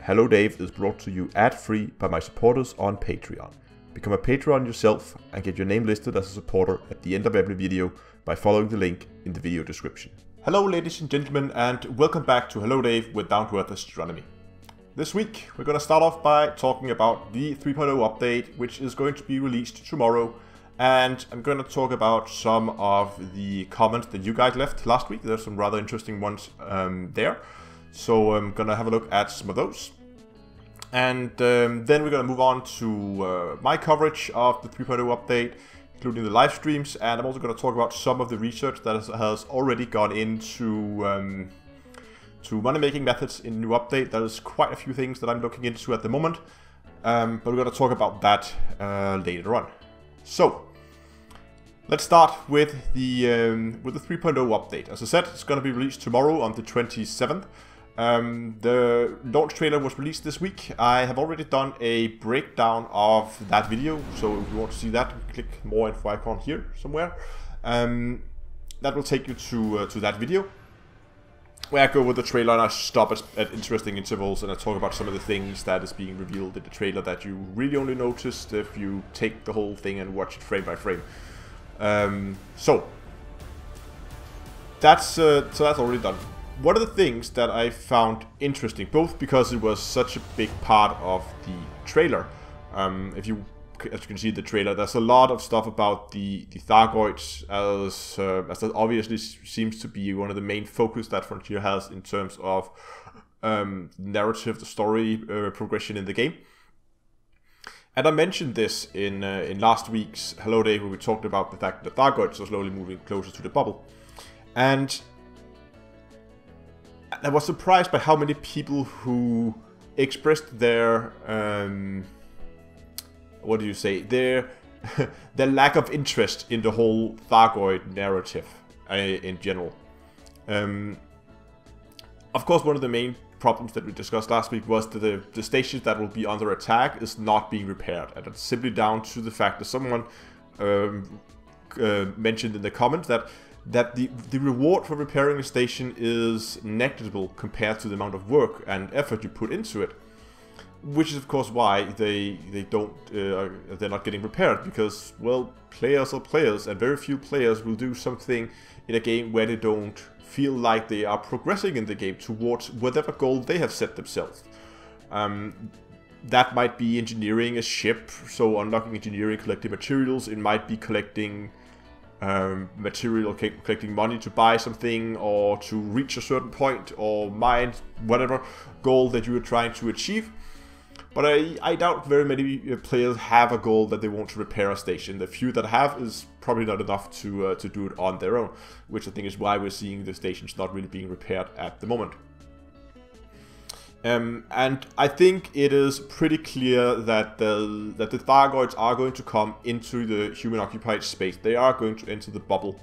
Hello Dave is brought to you ad-free by my supporters on Patreon. Become a Patreon yourself and get your name listed as a supporter at the end of every video by following the link in the video description. Hello ladies and gentlemen, and welcome back to Hello Dave with Down to Earth Astronomy. This week we're going to start off by talking about the 3.0 update, which is going to be released tomorrow, and I'm going to talk about some of the comments that you guys left last week. There's some rather interesting ones there, so I'm going to have a look at some of those. And then we're going to move on to my coverage of the 3.0 update, including the live streams, and I'm also going to talk about some of the research that has already gone into money-making methods in the new update. There's quite a few things that I'm looking into at the moment, but we're going to talk about that later on. So let's start with the 3.0 update. As I said, it's going to be released tomorrow on the 27th. The launch trailer was released this week. I have already done a breakdown of that video, so if you want to see that, click more info icon here somewhere. That will take you to that video, where I go with the trailer and I stop at interesting intervals and I talk about some of the things that is being revealed in the trailer that you really only noticed if you take the whole thing and watch it frame by frame. So that's already done. One of the things that I found interesting, both because it was such a big part of the trailer, as you can see in the trailer, there's a lot of stuff about the Thargoids, as that obviously seems to be one of the main focus that Frontier has in terms of narrative, the story progression in the game. And I mentioned this in last week's Hello Day, where we talked about the fact that the Thargoids are slowly moving closer to the bubble. And I was surprised by how many people who expressed their what do you say, their lack of interest in the whole Thargoid narrative in general. Of course, one of the main problems that we discussed last week was that the stations that will be under attack is not being repaired, and it's simply down to the fact that someone mentioned in the comments that the reward for repairing a station is negligible compared to the amount of work and effort you put into it, which is of course why they're not getting repaired, because, well, players are players, and very few players will do something in a game where they don't feel like they are progressing in the game towards whatever goal they have set themselves. That might be engineering a ship, so unlocking engineering, collecting materials. It might be collecting material, collecting money to buy something or to reach a certain point, or mine whatever goal that you are trying to achieve. But I doubt very many players have a goal that they want to repair a station. The few that have is probably not enough to do it on their own, which I think is why we're seeing the stations not really being repaired at the moment. And I think it is pretty clear that the Thargoids are going to come into the human-occupied space. They are going to enter the bubble.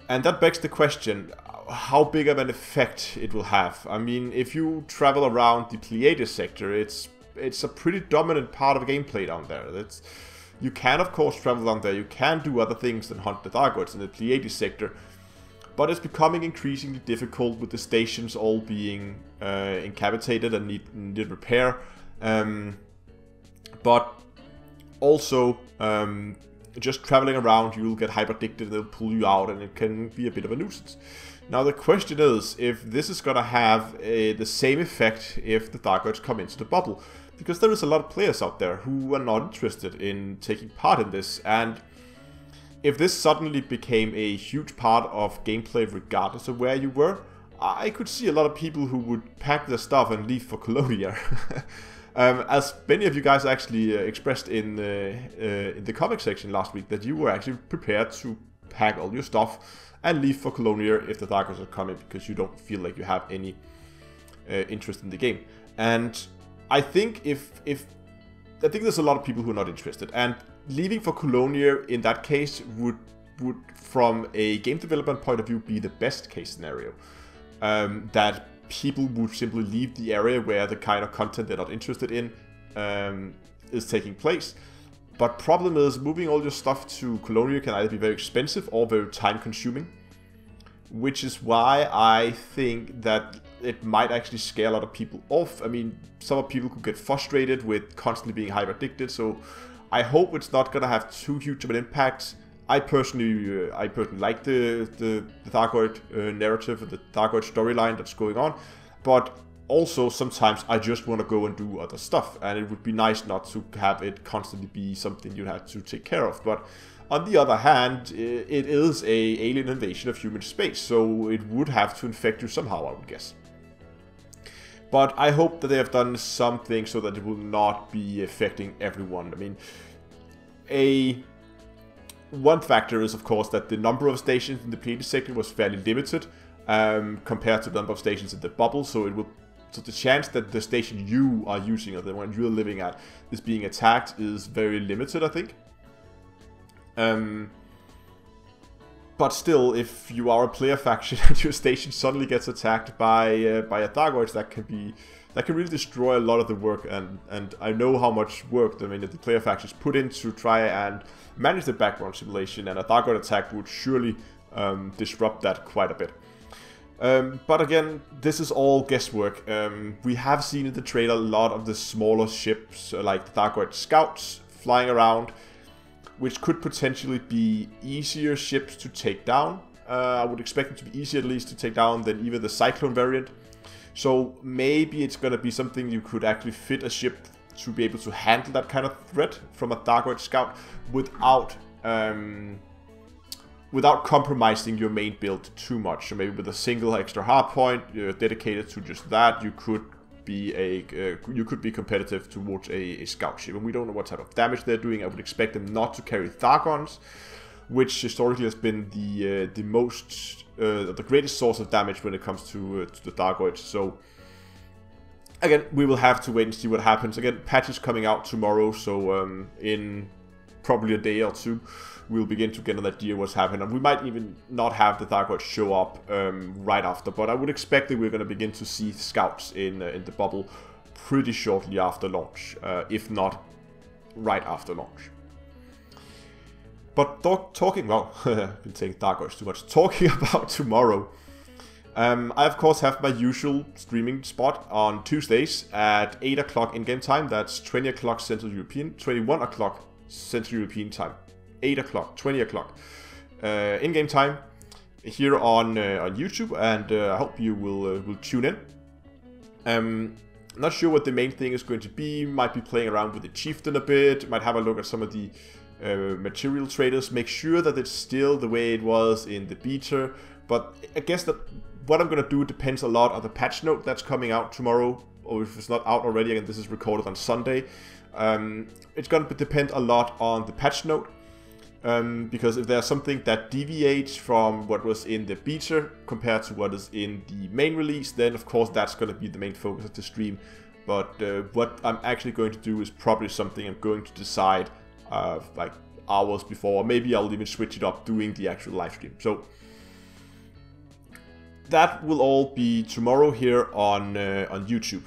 And that begs the question, how big of an effect it will have. I mean, if you travel around the Pleiades sector, it's a pretty dominant part of gameplay down there. You can, of course, travel down there. You can do other things than hunt the Thargoids in the Pleiades sector. But it's becoming increasingly difficult with the stations all being incapacitated and need repair. But also, just traveling around, you'll get hyper addicted, they'll pull you out, and it can be a bit of a nuisance. Now the question is if this is going to have the same effect if the Thargoids come into the bubble. Because there is a lot of players out there who are not interested in taking part in this, and if this suddenly became a huge part of gameplay regardless of where you were, I could see a lot of people who would pack their stuff and leave for Colonia. As many of you guys actually expressed in the comment section last week that you were actually prepared to pack all your stuff and leave for Colonia if the Thargoids are coming, because you don't feel like you have any interest in the game. And I think there's a lot of people who are not interested, and leaving for Colonia in that case would from a game development point of view be the best case scenario. That people would simply leave the area where the kind of content they're not interested in is taking place, But problem is, moving all your stuff to Colonia can either be very expensive or very time consuming. Which is why I think that it might actually scare a lot of people off. I mean, some people could get frustrated with constantly being hyper addicted, so I hope it's not gonna have too huge of an impact. I personally like the Thargoid narrative and the Thargoid storyline that's going on, but also sometimes I just want to go and do other stuff, and it would be nice not to have it constantly be something you have to take care of. But on the other hand, it is a alien invasion of human space, so it would have to infect you somehow, I would guess. But I hope that they have done something so that it will not be affecting everyone. I mean, one factor is, of course, that the number of stations in the Pleiades sector was fairly limited compared to the number of stations in the bubble, so the chance that the station you are using, or the one you're living at, is being attacked is very limited, I think. But still, if you are a player faction and your station suddenly gets attacked by a Thargoid, that can really destroy a lot of the work, and I know how much work the player factions put in to try and manage the background simulation, and a Thargoid attack would surely disrupt that quite a bit. But again, this is all guesswork. We have seen in the trailer a lot of the smaller ships, like the Thargoid scouts, flying around, which could potentially be easier ships to take down. I would expect them to be easier at least to take down than even the Cyclone variant. So maybe it's going to be something you could actually fit a ship to be able to handle that kind of threat from a Thargoid scout without compromising your main build too much. So maybe with a single extra hardpoint dedicated to just that, you could be competitive towards a scout ship. And we don't know what type of damage they're doing. I would expect them not to carry Thargons, which historically has been the greatest source of damage when it comes to the Thargoids. So again, we will have to wait and see what happens. Again, patch is coming out tomorrow, so in probably a day or two, we'll begin to get an idea what's happening. And we might even not have the Thargoids show up right after, but I would expect that we're going to begin to see scouts in the bubble pretty shortly after launch, if not right after launch. But talking, well, I've been saying Thargoids too much. Talking about tomorrow, I of course have my usual streaming spot on Tuesdays at 8 o'clock in-game time. That's 20 o'clock Central European, 21 o'clock Central European time. 8 o'clock, 20 o'clock in-game time here on YouTube, and I hope you will tune in. Not sure what the main thing is going to be. Might be playing around with the Chieftain a bit, might have a look at some of the material traders, make sure that it's still the way it was in the beta. But I guess that what I'm going to do depends a lot on the patch note that's coming out tomorrow, or if it's not out already, and this is recorded on Sunday. It's going to depend a lot on the patch note. Because if there's something that deviates from what was in the beta compared to what is in the main release, then of course that's going to be the main focus of the stream. But what I'm actually going to do is probably something I'm going to decide like hours before, or maybe I'll even switch it up doing the actual live stream. So that will all be tomorrow here on YouTube.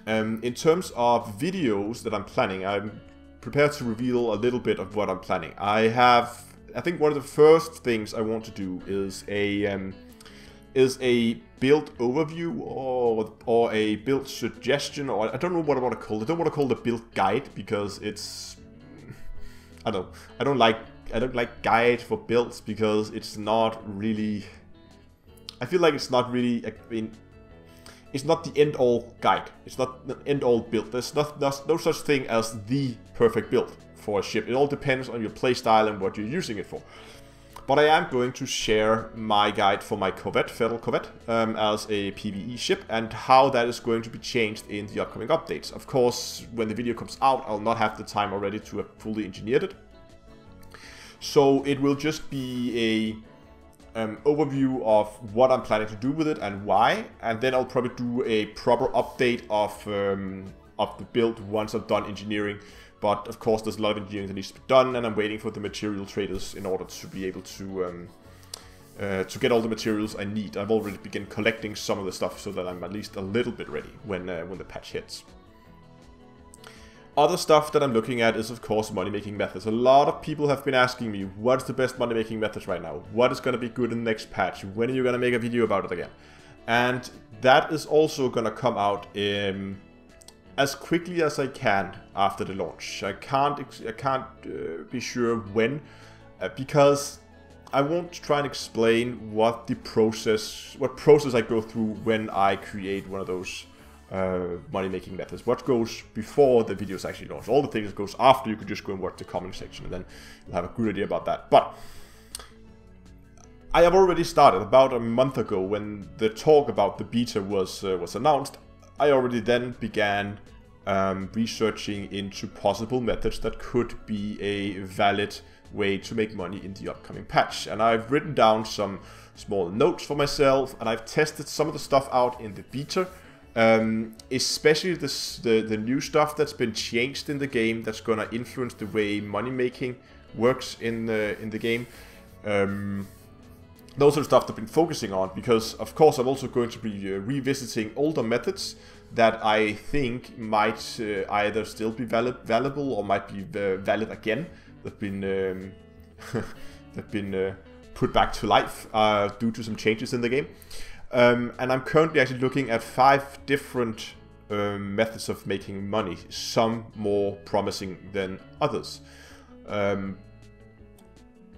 In terms of videos that I'm planning, I'm prepared to reveal a little bit of what I'm planning. I think one of the first things I want to do is a build overview or a build suggestion, or I don't know what I want to call it. I don't want to call it a build guide because it's, I don't like guide for builds because it's not really, I feel like it's not really, I mean, it's not the end-all guide. It's not the end-all build. There's no such thing as the perfect build for a ship. It all depends on your playstyle and what you're using it for. But I am going to share my guide for my Corvette, Federal Corvette, as a PvE ship, and how that is going to be changed in the upcoming updates. Of course, when the video comes out, I'll not have the time already to have fully engineered it. So it will just be a overview of what I'm planning to do with it and why, and then I'll probably do a proper update of the build once I've done engineering. But of course there's a lot of engineering that needs to be done, and I'm waiting for the material traders in order to be able to get all the materials I need. I've already begun collecting some of the stuff so that I'm at least a little bit ready when the patch hits. Other stuff that I'm looking at is, of course, money-making methods. A lot of people have been asking me, what's the best money-making methods right now? What is going to be good in the next patch? When are you going to make a video about it again? And that is also going to come out as quickly as I can after the launch. I can't be sure when, because I won't try and explain what process I go through when I create one of those money-making methods. What goes before the videos actually launch. All the things that goes after, you could just go and watch the comment section, and then you'll have a good idea about that. But I have already started about a month ago when the talk about the beta was announced. I already then began researching into possible methods that could be a valid way to make money in the upcoming patch. And I've written down some small notes for myself, and I've tested some of the stuff out in the beta. Especially the new stuff that's been changed in the game that's going to influence the way money making works in the game. Those are the stuff that I've been focusing on, because of course I'm also going to be revisiting older methods that I think might either still be valuable or might be valid again. They've been put back to life due to some changes in the game. And I'm currently actually looking at 5 different methods of making money, some more promising than others. And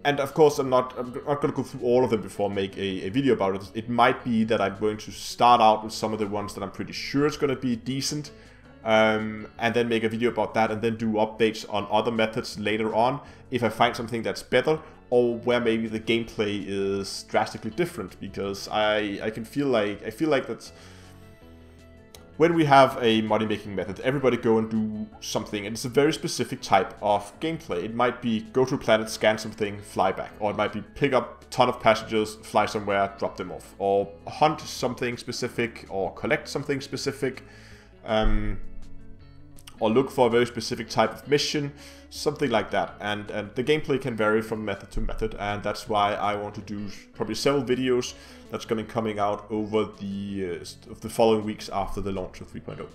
of course, I'm not going to go through all of them before I make a video about it. It might be that I'm going to start out with some of the ones that I'm pretty sure is going to be decent, and then make a video about that, and then do updates on other methods later on if I find something that's better, or where maybe the gameplay is drastically different, because I feel like that's when we have a money-making method, everybody go and do something, and it's a very specific type of gameplay. It might be go to a planet, scan something, fly back, or it might be pick up a ton of passengers, fly somewhere, drop them off, or hunt something specific, or collect something specific, or look for a very specific type of mission, something like that. And the gameplay can vary from method to method, and that's why I want to do probably several videos that's going to be coming out over the following weeks after the launch of 3.0,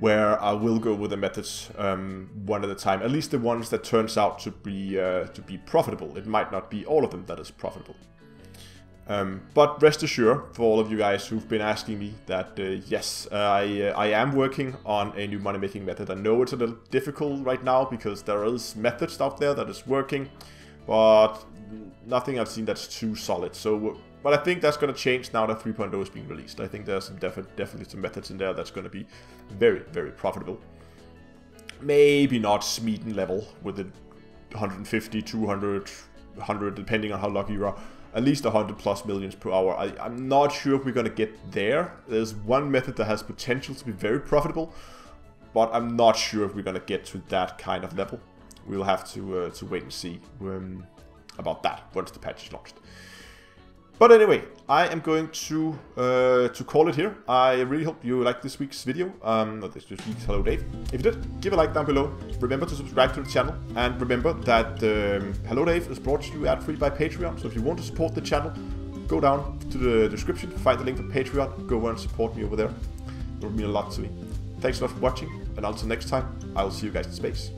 where I will go with the methods one at a time, at least the ones that turns out to be profitable. It might not be all of them that is profitable. But rest assured, for all of you guys who've been asking me, that yes, I am working on a new money-making method. I know it's a little difficult right now because there is methods out there that is working, but nothing I've seen that's too solid. So, but I think that's going to change now that 3.0 is being released. I think there's some definitely some methods in there that's going to be very, very profitable. Maybe not Sweden level with the 150, 200, 100, depending on how lucky you are. At least 100+ millions per hour. I'm not sure if we're going to get there. There's one method that has potential to be very profitable, but I'm not sure if we're going to get to that kind of level. We'll have to wait and see about that once the patch is launched. But anyway, I am going to call it here. I really hope you liked this week's video. Not this week's Hello Dave. If you did, give a like down below. Remember to subscribe to the channel. And remember that Hello Dave is brought to you ad-free by Patreon. So if you want to support the channel, go down to the description, find the link for Patreon, go and support me over there. It would mean a lot to me. Thanks a lot for watching, and until next time, I will see you guys in space.